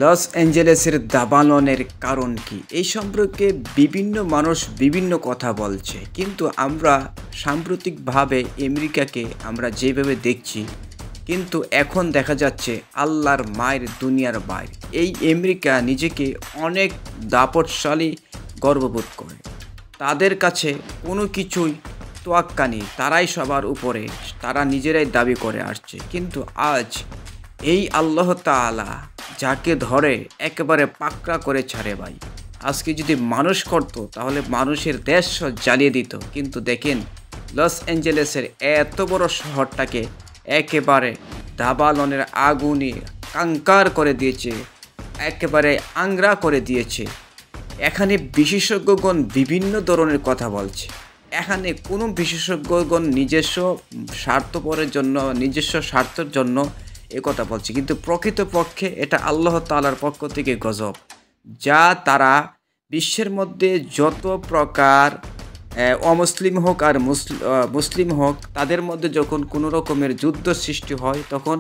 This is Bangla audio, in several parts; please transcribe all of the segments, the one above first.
লস অ্যাঞ্জেলেসের দাবানলের কারণ কি? এই সম্পর্কে বিভিন্ন মানুষ বিভিন্ন কথা বলছে। কিন্তু আমরা সাম্প্রতিকভাবে আমেরিকাকে আমরা যেভাবে দেখছি, কিন্তু এখন দেখা যাচ্ছে আল্লাহর মায়ের দুনিয়ার বাইরে। এই আমেরিকা নিজেকে অনেক দাপটশালী গর্ববোধ করে। তাদের কাছে কোনো কিছুই তোয়াক্কা নেই। তারাই সবার উপরে, তারা নিজেরাই দাবি করে আসছে। কিন্তু আজ এই আল্লাহ তাআলা যাকে ধরে একেবারে পাকড়া করে ছাড়ে ভাই। আজকে যদি মানুষ করতো তাহলে মানুষের দেশ জ্বালিয়ে দিত। কিন্তু দেখেন লস অ্যাঞ্জেলেসের এত বড় শহরটাকে একেবারে দাবানলের আগুনে কাঙ্কার করে দিয়েছে, একেবারে আংরা করে দিয়েছে। এখানে বিশেষজ্ঞগণ বিভিন্ন ধরনের কথা বলছে। এখানে কোনো বিশেষজ্ঞগণ নিজস্ব স্বার্থপরের জন্য, নিজস্ব স্বার্থের জন্য এ কথা বলছে, কিন্তু প্রকৃতপক্ষে এটা আল্লাহ তাআলার পক্ষ থেকে গজব। যা তারা বিশ্বের মধ্যে যত প্রকার অমুসলিম হোক আর মুসলিম হোক, তাদের মধ্যে যখন কোনো রকমের যুদ্ধ সৃষ্টি হয় তখন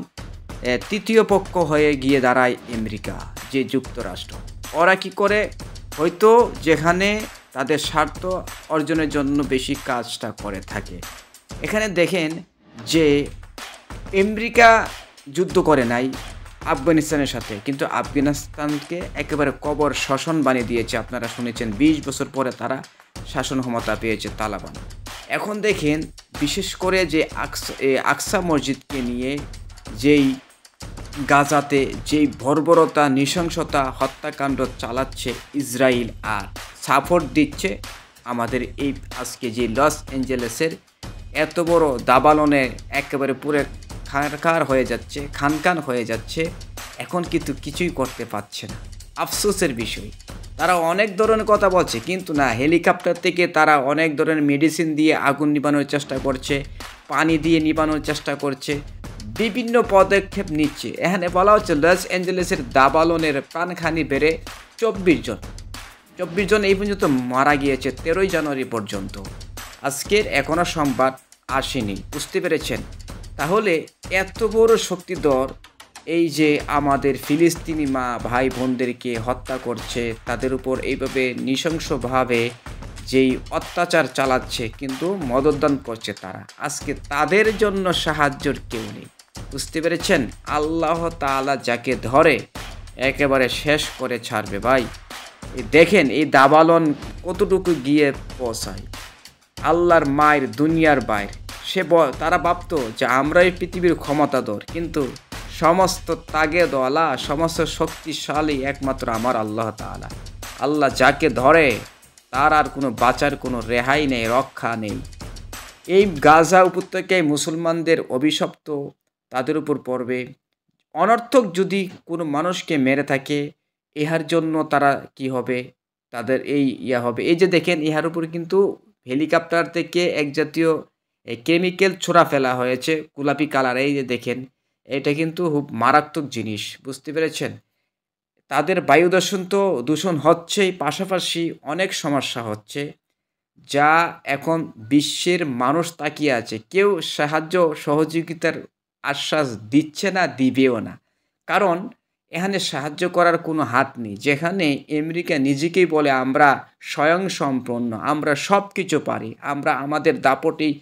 তৃতীয় পক্ষ হয়ে গিয়ে দাঁড়ায় আমেরিকা, যে যুক্তরাষ্ট্র। ওরা কি করে? হয়তো যেখানে তাদের স্বার্থ অর্জনের জন্য বেশি কাজটা করে থাকে। এখানে দেখেন যে আমেরিকা যুদ্ধ করে নাই আফগানিস্তানের সাথে, কিন্তু আফগানিস্তানকে একেবারে কবর শাসন বানিয়ে দিয়েছে। আপনারা শুনেছেন ২০ বছর পরে তারা শাসন ক্ষমতা পেয়েছে তালেবান। এখন দেখেন বিশেষ করে যে আকসা মসজিদকে নিয়ে যেই গাজাতে যেই বর্বরতা, নৃশংসতা, হত্যাকাণ্ড চালাচ্ছে ইসরায়েল, আর সাপোর্ট দিচ্ছে আমাদের এই আজকে যে লস অ্যাঞ্জেলেসের এত বড় দাবানলে একেবারে পুরো খানকার হয়ে যাচ্ছে, খানখান হয়ে যাচ্ছে। এখন কিন্তু কিছুই করতে পারছে না। আফসোসের বিষয়, তারা অনেক ধরনের কথা বলছে, কিন্তু না, হেলিকপ্টার থেকে তারা অনেক ধরনের মেডিসিন দিয়ে আগুন নিবানোর চেষ্টা করছে, পানি দিয়ে নিবানোর চেষ্টা করছে, বিভিন্ন পদক্ষেপ নিচ্ছে। এখানে বলা হচ্ছে লস অ্যাঞ্জেলেসের দাবানলের প্রাণহানি বেড়ে ২৪ জন এই পর্যন্ত মারা গিয়েছে ১৩ই জানুয়ারি পর্যন্ত। আজকের এখনও সংবাদ আসেনি, বুঝতে পেরেছেন? তাহলে এত বড় শক্তিধর এই যে আমাদের ফিলিস্তিনি মা ভাই বোনদেরকে হত্যা করছে, তাদের উপর এইভাবে নৃশংসভাবে যেই অত্যাচার চালাচ্ছে, কিন্তু মদতদান করছে তারা, আজকে তাদের জন্য সাহায্যের কেউ নেই। বুঝতে পেরেছেন? আল্লাহ তাআলা যাকে ধরে একেবারে শেষ করে ছাড়বে ভাই। দেখেন এই দাবানল কতটুকু গিয়ে পৌঁছায় আল্লাহর মায়ের দুনিয়ার বাইরে। তারা ভাবতো যে আমরাই পৃথিবীর ক্ষমতাধর, কিন্তু সমস্ত তাগেদওয়ালা, সমস্ত শক্তিশালী একমাত্র আমার আল্লাহ তাআলা। আল্লাহ যাকে ধরে তার আর কোনো বাঁচার কোনো রেহাই নেই, রক্ষা নেই। এই গাজা উপত্যকায় মুসলমানদের অভিশপ্ত তাদের উপর পড়বে। অনর্থক যদি কোনো মানুষকে মেরে থাকে, ইহার জন্য তারা কি হবে? তাদের এই হবে। এই যে দেখেন ইহার উপর কিন্তু হেলিকপ্টার থেকে এক জাতীয় কেমিক্যাল ছোড়া ফেলা হয়েছে, গোলাপি কালার। এই যে দেখেন, এটা কিন্তু খুব মারাত্মক জিনিস, বুঝতে পেরেছেন? তাদের বায়ু দূষণ তো দূষণ হচ্ছেই, পাশাপাশি অনেক সমস্যা হচ্ছে, যা এখন বিশ্বের মানুষ তাকিয়ে আছে। কেউ সাহায্য সহযোগিতার আশ্বাস দিচ্ছে না, দিবেও না। কারণ এখানে সাহায্য করার কোনো হাত নেই। যেখানে আমেরিকা নিজেকেই বলে আমরা স্বয়ংসম্পন্ন, আমরা সব কিছু পারি, আমরা আমাদের দাপটেই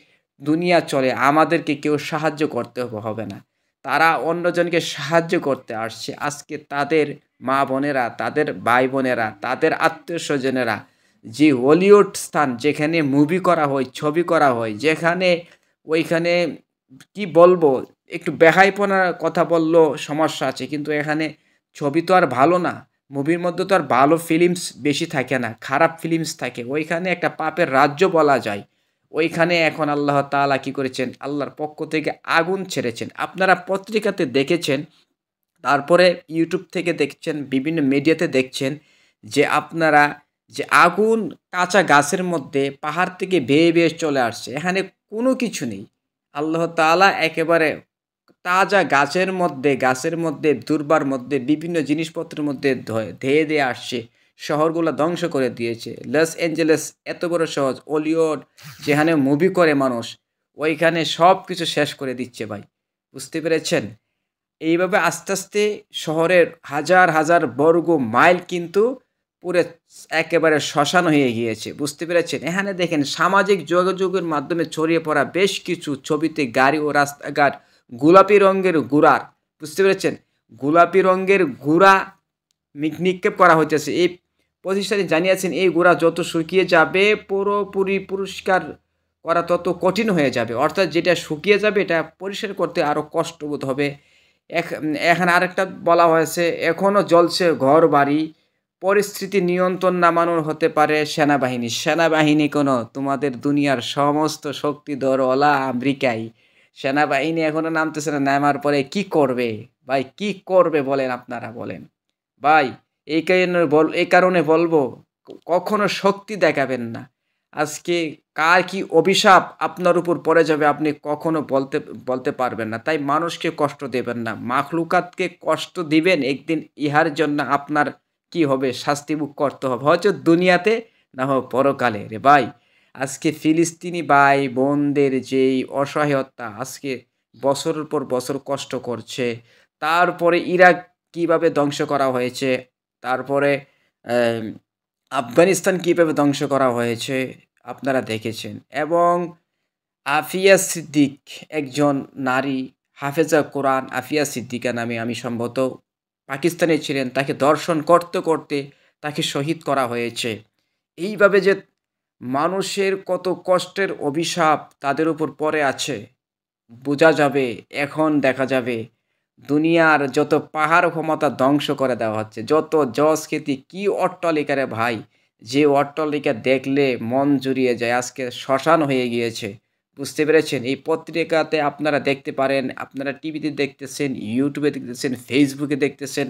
দুনিয়া চলে, আমাদেরকে কেউ সাহায্য করতে হবে না। তারা অন্যজনকে সাহায্য করতে আসছে। আজকে তাদের মা বোনেরা, তাদের ভাই বোনেরা, তাদের আত্মীয় স্বজনেরা যে হলিউড স্থান, যেখানে মুভি করা হয়, ছবি করা হয়, যেখানে ওইখানে কি বলবো, একটু বেহাইপনার কথা বললেও সমস্যা আছে, কিন্তু এখানে ছবি তো আর ভালো না, মুভির মধ্যে তো আর ভালো ফিল্মস বেশি থাকে না, খারাপ ফিল্মস থাকে। ওইখানে একটা পাপের রাজ্য বলা যায়। ওইখানে এখন আল্লাহ তাআলা কি করেছেন? আল্লাহর পক্ষ থেকে আগুন ছেড়েছেন। আপনারা পত্রিকাতে দেখেছেন, তারপরে ইউটিউব থেকে দেখছেন, বিভিন্ন মিডিয়াতে দেখছেন যে আপনারা যে আগুন কাঁচা গাছের মধ্যে পাহাড় থেকে বেয়ে বেয়ে চলে আসছে। এখানে কোনো কিছু নেই। আল্লাহ তাআলা একেবারে তাজা গাছের মধ্যে দুর্বার মধ্যে বিভিন্ন জিনিসপত্রের মধ্যে ধেয়ে দিয়ে আসছে, শহরগুলো ধ্বংস করে দিয়েছে। লস অ্যাঞ্জেলেস এত বড় শহর, হলিউড যেখানে মুভি করে মানুষ, ওইখানে সব কিছু শেষ করে দিচ্ছে ভাই। বুঝতে পেরেছেন? এইভাবে আস্তে আস্তে শহরের হাজার হাজার বর্গ মাইল কিন্তু পুরো একেবারে শ্মশান হয়ে গিয়েছে, বুঝতে পেরেছেন? এখানে দেখেন সামাজিক যোগাযোগের মাধ্যমে ছড়িয়ে পড়া বেশ কিছু ছবিতে গাড়ি ও রাস্তাঘাট গোলাপি রঙের গুড়ার, বুঝতে পেরেছেন? গোলাপি রঙের গুড়া নিক্ষেপ করা হইতেছে। এই প্রতিষ্ঠানে জানিয়েছেন এই গুড়া যত শুকিয়ে যাবে পুরোপুরি পরিষ্কার করা তত কঠিন হয়ে যাবে। অর্থাৎ যেটা শুকিয়ে যাবে এটা পরিষ্কার করতে আরও কষ্টবোধ হবে। এখানে আরেকটা বলা হয়েছে, এখনও জ্বলছে ঘরবাড়ি, পরিস্থিতি নিয়ন্ত্রণ নামানোর হতে পারে সেনাবাহিনী। সেনাবাহিনী কোনো তোমাদের দুনিয়ার সমস্ত শক্তিধরওয়ালা আমেরিকাই। সেনাবাহিনী এখনও নামতেছে না, নামার পরে কি করবে ভাই, কি করবে বলেন, আপনারা বলেন ভাই। এই কারণে বলবো কখনো শক্তি দেখাবেন না। আজকে কার কি অভিশাপ আপনার উপর পড়ে যাবে আপনি কখনো বলতে পারবেন না। তাই মানুষকে কষ্ট দেবেন না, মাখলুকাতকে কষ্ট দিবেন, একদিন ইহার জন্য আপনার কি হবে, শাস্তি ভোগ করতে হবে, হয়তো দুনিয়াতে না হোক পরকালে রে ভাই। আজকে ফিলিস্তিনি ভাই বোনদের যেই অসহায়তা, আজকে বছরের পর বছর কষ্ট করছে, তারপরে ইরাক কিভাবে ধ্বংস করা হয়েছে, তারপরে আফগানিস্তান কীভাবে ধ্বংস করা হয়েছে আপনারা দেখেছেন। এবং আফিয়া সিদ্দিক একজন নারী, হাফেজা কোরআন আফিয়া সিদ্দিকা নামে, আমি সম্ভবত পাকিস্তানে ছিলেন, তাকে দর্শন করতে করতে তাকে শহীদ করা হয়েছে। এইভাবে যে মানুষের কত কষ্টের অভিশাপ তাদের উপর পড়ে আছে বোঝা যাবে, এখন দেখা যাবে। দুনিয়ার যত পাহাড় ক্ষমতা ধ্বংস করে দেওয়া হচ্ছে, যত জজ খ্যাতি কি অট্টালিকা রে ভাই, যে অট্টালিকা দেখলে মন জুড়িয়ে যায়, আজকে শ্মশান হয়ে গিয়েছে, বুঝতে পেরেছেন? এই পত্রিকাতে আপনারা দেখতে পারেন, আপনারা টিভিতে দেখতেছেন, ইউটিউবে দেখতেছেন, ফেসবুকে দেখতেছেন,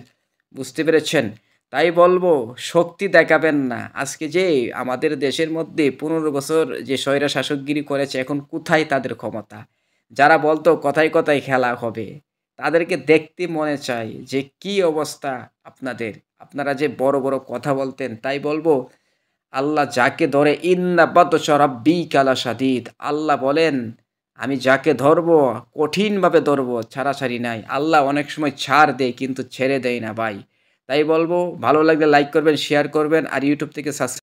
বুঝতে পেরেছেন? তাই বলবো শক্তি দেখাবেন না। আজকে যে আমাদের দেশের মধ্যে 15 বছর যে স্বৈরা শাসকগিরি করেছে, এখন কোথায় তাদের ক্ষমতা? যারা বলতো কথায় কথায় খেলা হবে, তাদেরকে দেখতে মনে চায় যে কি অবস্থা আপনাদের। আপনারা যে বড় বড় কথা বলতেন, তাই বলবো আল্লাহ যাকে ধরে ইন্না বাতশা রাব্বিকা লাশাদীদ, আল্লাহ বলেন আমি যাকে ধরবো কঠিনভাবে ধরবো, ছাড়াছাড়ি নাই। আল্লাহ অনেক সময় ছাড় দেয় কিন্তু ছেড়ে দেয় না ভাই। তাই বলবো ভালো লাগলে লাইক করবেন, শেয়ার করবেন, আর ইউটিউব থেকে সাবস্ক্রাইব